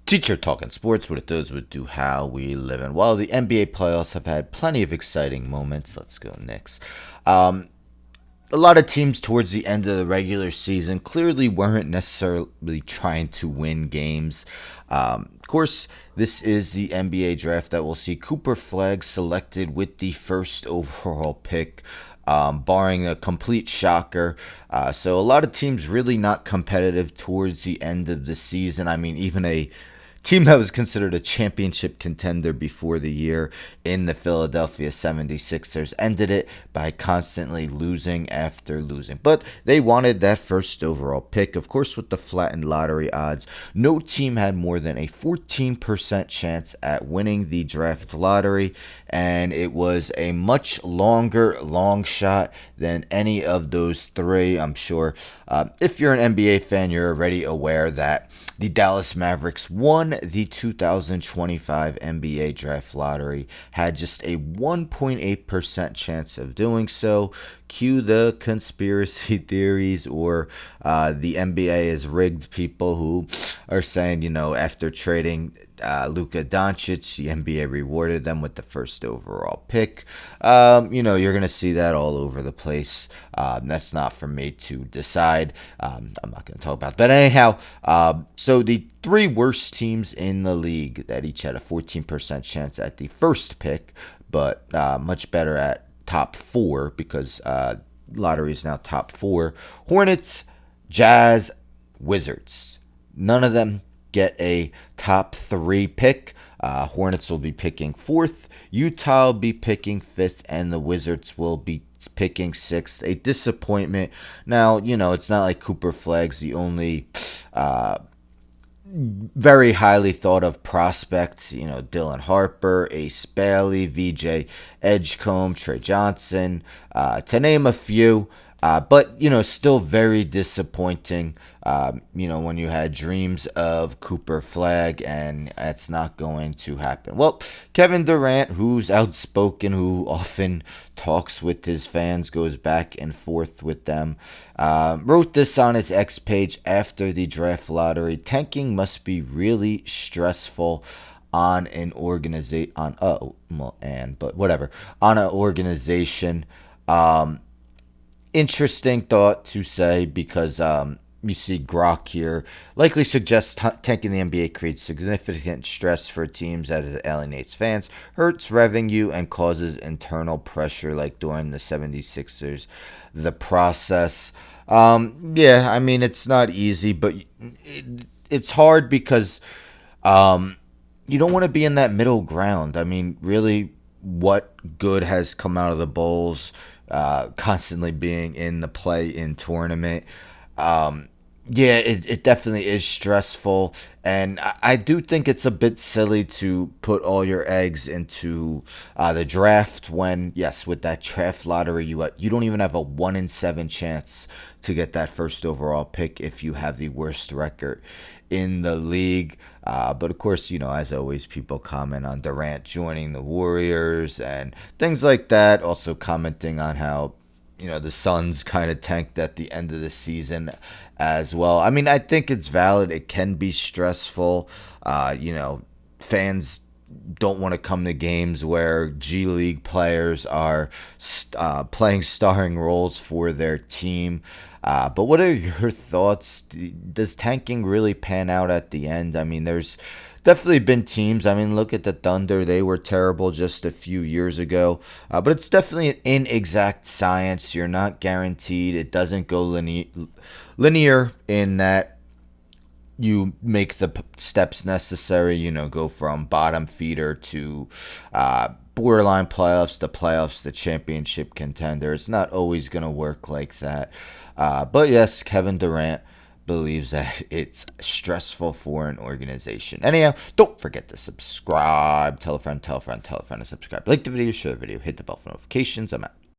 Teacher talking sports, what it does, what it do, how we live. And while the NBA playoffs have had plenty of exciting moments, let's go Knicks. Um, a lot of teams towards the end of the regular season clearly weren't necessarily trying to win games. Of course, this is the NBA draft that will see Cooper Flag selected with the first overall pick, barring a complete shocker. So a lot of teams really not competitive towards the end of the season. I mean, even a team that was considered a championship contender before the year in the Philadelphia 76ers ended it by constantly losing after losing. But they wanted that first overall pick. Of course, with the flattened lottery odds, no team had more than a 14% chance at winning the draft lottery, and it was a much longer long shot than any of those three. I'm sure if you're an NBA fan, you're already aware that the Dallas Mavericks won the 2025 NBA draft lottery, had just a 1.8% chance of doing so. Cue the conspiracy theories or the NBA is rigged people who are saying, after trading Luka Doncic, the NBA rewarded them with the first overall pick. You're going to see that all over the place. That's not for me to decide. I'm not going to talk about that. Anyhow, so the three worst teams in the league that each had a 14% chance at the first pick, but much better at top four because lottery is now top four. Hornets, Jazz, Wizards. None of them get a top three pick. Hornets will be picking fourth. Utah will be picking fifth, and the Wizards will be picking sixth. A disappointment. Now, it's not like Cooper Flag's the only very highly thought of prospects, Dylan Harper, Ace Bailey, VJ Edgecombe, Trey Johnson, to name a few. But, still very disappointing, when you had dreams of Cooper Flag, and that's not going to happen. Well, Kevin Durant, who's outspoken, who often talks with his fans, goes back and forth with them, wrote this on his X page after the draft lottery. Tanking must be really stressful on an organization, on an organization. Interesting thought to say because you see Grok here likely suggests tanking the NBA creates significant stress for teams as it alienates fans, hurts revenue, and causes internal pressure like during the 76ers. The process, it's not easy, but it's hard because you don't want to be in that middle ground. I mean, really, what good has come out of the Bulls? Constantly being in the play-in tournament. It definitely is stressful, and I do think it's a bit silly to put all your eggs into the draft when, yes, with that draft lottery, you don't even have a 1 in 7 chance to get that first overall pick if you have the worst record in the league. But of course, as always, people comment on Durant joining the Warriors and things like that. Also commenting on how, the Suns kind of tanked at the end of the season as well. I mean, I think it's valid. It can be stressful. Fans don't want to come to games where G League players are playing starring roles for their team. But what are your thoughts? Does tanking really pan out at the end? I mean, there's definitely been teams. I mean, look at the Thunder. They were terrible just a few years ago. But it's definitely an inexact science. You're not guaranteed. It doesn't go linear in that you make the steps necessary, go from bottom feeder to borderline playoffs, the playoffs, the championship contender. It's not always going to work like that. But yes, Kevin Durant believes that it's stressful for an organization. Anyhow, don't forget to subscribe. Tell a friend, tell a friend, tell a friend to subscribe. Like the video, share the video, hit the bell for notifications. I'm out.